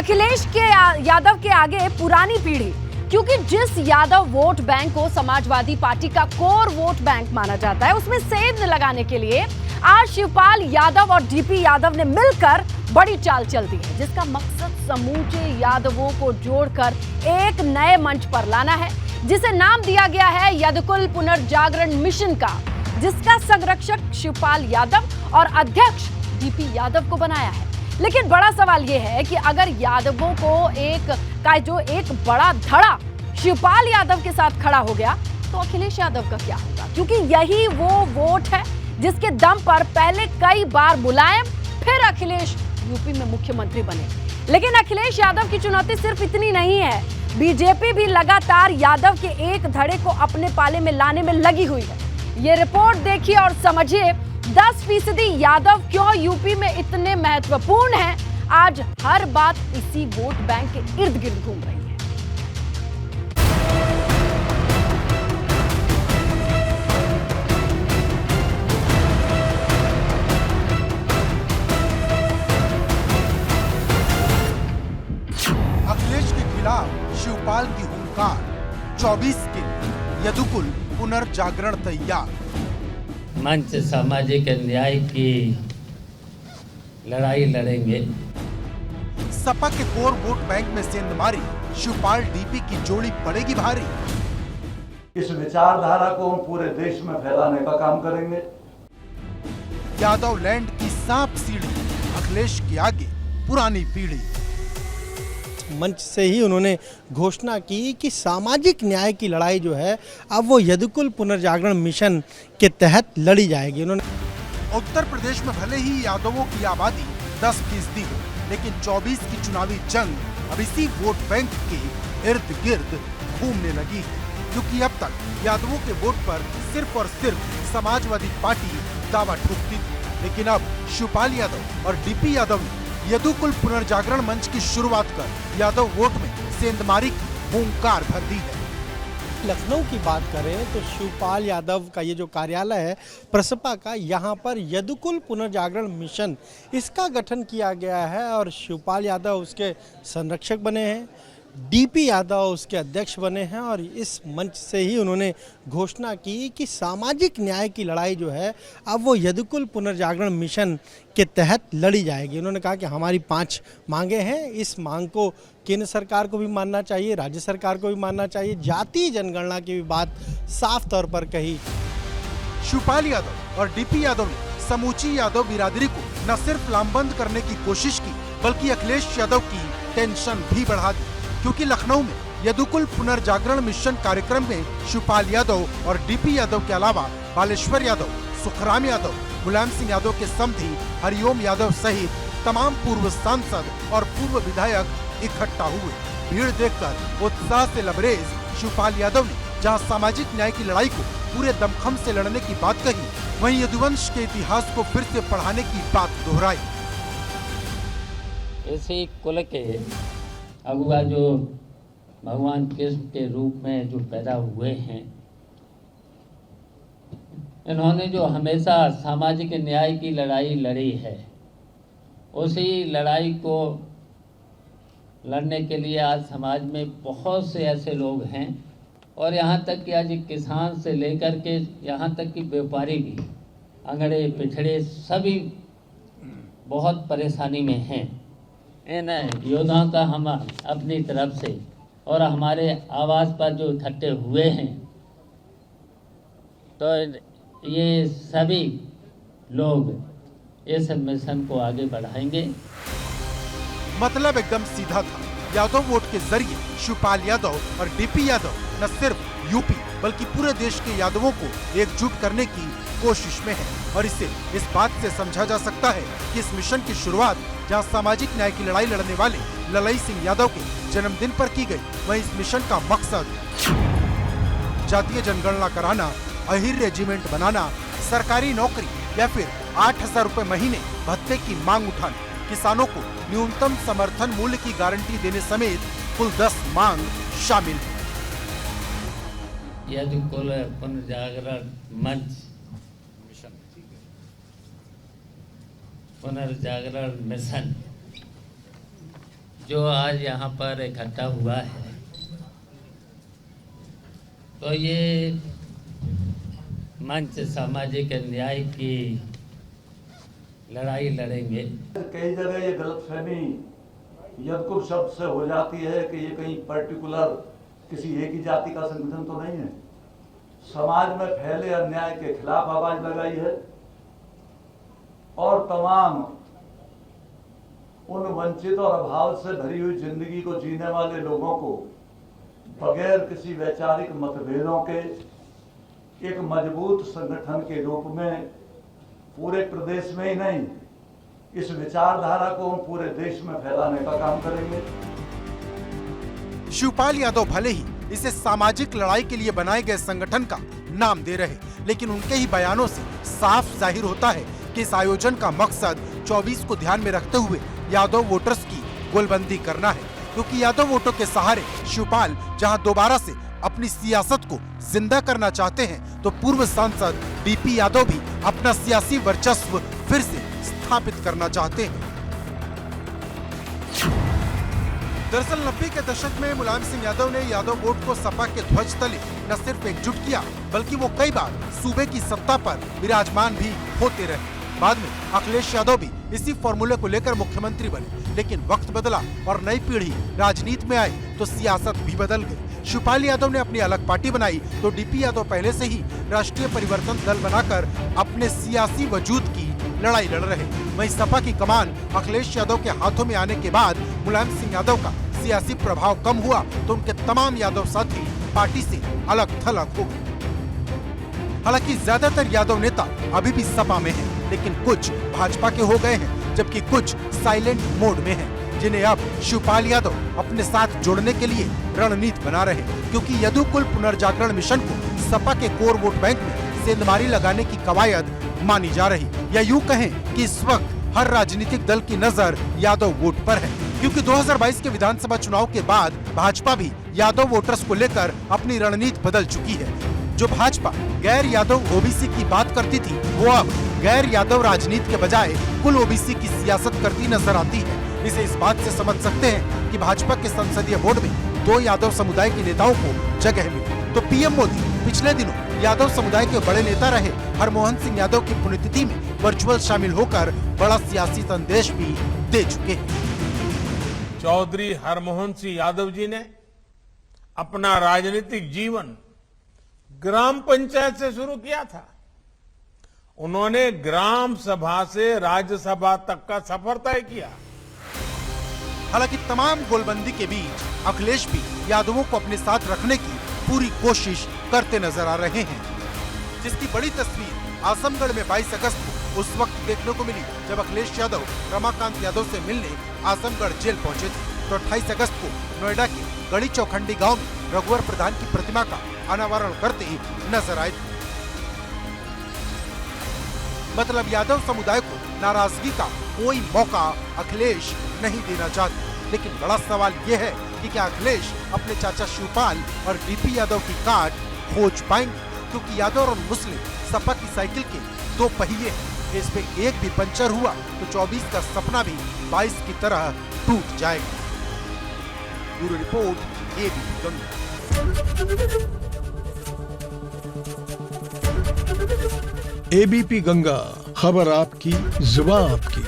अखिलेश के यादव के आगे पुरानी पीढ़ी, क्योंकि जिस यादव वोट बैंक को समाजवादी पार्टी का कोर वोट बैंक माना जाता है, उसमें सेंध लगाने के लिए आज शिवपाल यादव और डीपी यादव ने मिलकर बड़ी चाल चल दी है, जिसका मकसद समूचे यादवों को जोड़कर एक नए मंच पर लाना है, जिसे नाम दिया गया है यदुकुल पुनर्जागरण मिशन का, जिसका संरक्षक शिवपाल यादव और अध्यक्ष डीपी यादव को बनाया है। लेकिन बड़ा सवाल यह है कि अगर यादवों को एक बड़ा धड़ा शिवपाल यादव के साथ खड़ा हो गया तो अखिलेश यादव का क्या होगा? क्योंकि यही वो वोट है जिसके दम पर पहले कई बार मुलायम फिर अखिलेश यूपी में मुख्यमंत्री बने। लेकिन अखिलेश यादव की चुनौती सिर्फ इतनी नहीं है, बीजेपी भी लगातार यादव के एक धड़े को अपने पाले में लाने में लगी हुई है। ये रिपोर्ट देखिए और समझिए 10% यादव क्यों यूपी में इतने महत्वपूर्ण हैं। आज हर बात इसी वोट बैंक के इर्द गिर्द घूम रही है। अखिलेश के खिलाफ शिवपाल की हुंकार, 24 के यदुकुल पुनर्जागरण तैयार। मंच सामाजिक न्याय की लड़ाई लड़ेंगे। सपा के कोर वोट बैंक में सेंधमारी शिवपाल डीपी की जोड़ी पड़ेगी भारी। इस विचारधारा को हम पूरे देश में फैलाने का काम करेंगे। यादव लैंड की सांप सीढ़ी, अखिलेश के आगे पुरानी पीढ़ी। मंच से ही उन्होंने घोषणा की कि सामाजिक न्याय की लड़ाई जो है अब वो यदुकुल पुनर्जागरण मिशन के तहत लड़ी जाएगी। उन्होंने उत्तर प्रदेश में भले ही यादवों की आबादी 10% हो, लेकिन 24 की चुनावी जंग अब इसी वोट बैंक के इर्द गिर्द घूमने लगी है, क्योंकि अब तक यादवों के वोट पर सिर्फ और सिर्फ समाजवादी पार्टी दावा ठोकती थी। लेकिन अब शिवपाल यादव और डीपी यादव ने यदुकुल पुनर्जागरण मंच की शुरुआत कर यादव वोट में सेंधमारी की हुंकार भर दी है। लखनऊ की बात करें तो शिवपाल यादव का ये जो कार्यालय है प्रसपा का, यहाँ पर यदुकुल पुनर्जागरण मिशन इसका गठन किया गया है और शिवपाल यादव उसके संरक्षक बने हैं, डीपी यादव उसके अध्यक्ष बने हैं। और इस मंच से ही उन्होंने घोषणा की कि सामाजिक न्याय की लड़ाई जो है अब वो यदुकुल पुनर्जागरण मिशन के तहत लड़ी जाएगी। उन्होंने कहा कि हमारी 5 मांगे हैं, इस मांग को केंद्र सरकार को भी मानना चाहिए, राज्य सरकार को भी मानना चाहिए, जातीय जनगणना की भी बात साफ तौर पर कही। शिवपाल यादव और डीपी यादव ने समूची यादव बिरादरी को न सिर्फ लामबंद करने की कोशिश की, बल्कि अखिलेश यादव की टेंशन भी बढ़ा दी, क्योंकि लखनऊ में यदुकुल पुनर्जागरण मिशन कार्यक्रम में शिवपाल यादव और डीपी यादव के अलावा बालेश्वर यादव, सुखराम यादव, मुलायम सिंह यादव के समधी हरिओम यादव सहित तमाम पूर्व सांसद और पूर्व विधायक इकट्ठा हुए। भीड़ देखकर उत्साह से लबरेज शिवपाल यादव ने जहां सामाजिक न्याय की लड़ाई को पूरे दमखम से लड़ने की बात कही, वहीं यदुवंश के इतिहास को फिर से पढ़ाने की बात दोहराई। इसी कुल के अगुआ जो भगवान कृष्ण के रूप में जो पैदा हुए हैं, इन्होंने जो हमेशा सामाजिक न्याय की लड़ाई लड़ी है, उसी लड़ाई को लड़ने के लिए आज समाज में बहुत से ऐसे लोग हैं, और यहाँ तक कि आज किसान से लेकर के यहाँ तक कि व्यापारी भी, अंगड़े पिछड़े सभी बहुत परेशानी में हैं। इन योद्धाओं का हम अपनी तरफ से और हमारे आवाज़ पर जो इकट्ठे हुए हैं, तो ये सभी लोग इस मिशन को आगे बढ़ाएंगे। मतलब एकदम सीधा था। यादव वोट के जरिए शिवपाल यादव और डीपी यादव न सिर्फ यूपी बल्कि पूरे देश के यादवों को एकजुट करने की कोशिश में है, और इसे इस बात से समझा जा सकता है कि इस मिशन की शुरुआत जहां सामाजिक न्याय की लड़ाई लड़ने वाले ललई सिंह यादव के जन्मदिन पर की गई, वहीं इस मिशन का मकसद जातीय जनगणना कराना, अहिर रेजिमेंट बनाना, सरकारी नौकरी या फिर 8,000 रुपए महीने भत्ते की मांग उठाना, किसानों को न्यूनतम समर्थन मूल्य की गारंटी देने समेत कुल 10 मांग शामिल है। यदुकुल पुनर्जागरण मंच पुनर्जागरण मिशन जो आज यहाँ पर इकट्ठा हुआ है, तो ये मंच सामाजिक न्याय की लड़ाई लड़ेंगे। कई जगह ये गलतफहमी यदकुल शब्द से हो जाती है कि ये कहीं पर्टिकुलर किसी एक ही जाति का संगठन तो नहीं है। समाज में फैले अन्याय के खिलाफ आवाज लगाई है और तमाम उन वंचित और अभाव से भरी हुई जिंदगी को जीने वाले लोगों को बगैर किसी वैचारिक मतभेदों के एक मजबूत संगठन के रूप में पूरे प्रदेश में ही नहीं, इस विचारधारा को हम पूरे देश में फैलाने का काम करेंगे। शिवपाल यादव भले ही इसे सामाजिक लड़ाई के लिए बनाए गए संगठन का नाम दे रहे, लेकिन उनके ही बयानों से साफ जाहिर होता है कि इस आयोजन का मकसद 24 को ध्यान में रखते हुए यादव वोटर्स की गोलबंदी करना है, क्योंकि यादव वोटों के सहारे शिवपाल जहां दोबारा से अपनी सियासत को जिंदा करना चाहते हैं, तो पूर्व सांसद डीपी यादव भी अपना सियासी वर्चस्व फिर से स्थापित करना चाहते हैं। दरअसल 90 के दशक में मुलायम सिंह यादव ने यादव वोट को सपा के ध्वज तले न सिर्फ एकजुट किया, बल्कि वो कई बार सूबे की सत्ता पर विराजमान भी होते रहे। बाद में अखिलेश यादव भी इसी फॉर्मूले को लेकर मुख्यमंत्री बने, लेकिन वक्त बदला और नई पीढ़ी राजनीति में आई तो सियासत भी बदल गई। शिवपाल यादव ने अपनी अलग पार्टी बनाई तो डीपी यादव पहले से ही राष्ट्रीय परिवर्तन दल बनाकर अपने सियासी वजूद की लड़ाई लड़ रहे। वहीं सपा की कमान अखिलेश यादव के हाथों में आने के बाद मुलायम सिंह यादव का सियासी प्रभाव कम हुआ तो उनके तमाम यादव साथी पार्टी से अलग थलग हो गए। हालांकि ज्यादातर यादव नेता अभी भी सपा में हैं, लेकिन कुछ भाजपा के हो गए हैं, जबकि कुछ साइलेंट मोड में हैं, जिन्हें अब शिवपाल यादव अपने साथ जोड़ने के लिए रणनीति बना रहे हैं, क्योंकि यदुकुल पुनर्जागरण मिशन को सपा के कोर वोट बैंक में सेंधमारी लगाने की कवायद मानी जा रही, या यूं कहें कि इस वक्त हर राजनीतिक दल की नजर यादव वोट पर है, क्योंकि 2022 के विधानसभा चुनाव के बाद भाजपा भी यादव वोटर्स को लेकर अपनी रणनीति बदल चुकी है। जो भाजपा गैर यादव ओबीसी की बात करती थी, वो अब गैर यादव राजनीति के बजाय कुल ओबीसी की सियासत करती नजर आती है। इसे इस बात से समझ सकते हैं कि भाजपा के संसदीय बोर्ड में 2 यादव समुदाय के नेताओं को जगह मिली, तो पीएम मोदी पिछले दिनों यादव समुदाय के बड़े नेता रहे हरमोहन सिंह यादव की पुण्यतिथि में वर्चुअल शामिल होकर बड़ा सियासी संदेश भी दे चुके हैं। चौधरी हरमोहन सिंह यादव जी ने अपना राजनीतिक जीवन ग्राम पंचायत से शुरू किया था। उन्होंने ग्राम सभा से राज्यसभा तक का सफर तय किया। हालांकि तमाम गोलबंदी के बीच अखिलेश भी यादवों को अपने साथ रखने की पूरी कोशिश करते नजर आ रहे हैं, जिसकी बड़ी तस्वीर आजमगढ़ में 22 अगस्त को उस वक्त देखने को मिली जब अखिलेश यादव रमाकांत यादव से मिलने आजमगढ़ जेल पहुंचे थे। तो 28 अगस्त को नोएडा के गढ़ी चौखंडी गांव में रघुवर प्रधान की प्रतिमा का अनावरण करते ही नजर आए थे। मतलब यादव समुदाय को नाराजगी का कोई मौका अखिलेश नहीं देना चाहते, लेकिन बड़ा सवाल यह है कि क्या अखिलेश अपने चाचा शिवपाल और डीपी यादव की काट खोज पाएंगे, क्योंकि यादव और मुस्लिम सपा की साइकिल के 2 पहिए हैं। इसमें एक भी पंचर हुआ तो 24 का सपना भी 22 की तरह टूट जाएगा। Bureau report ABP Ganga. ABP Ganga, खबर आपकी, जुबान आपकी।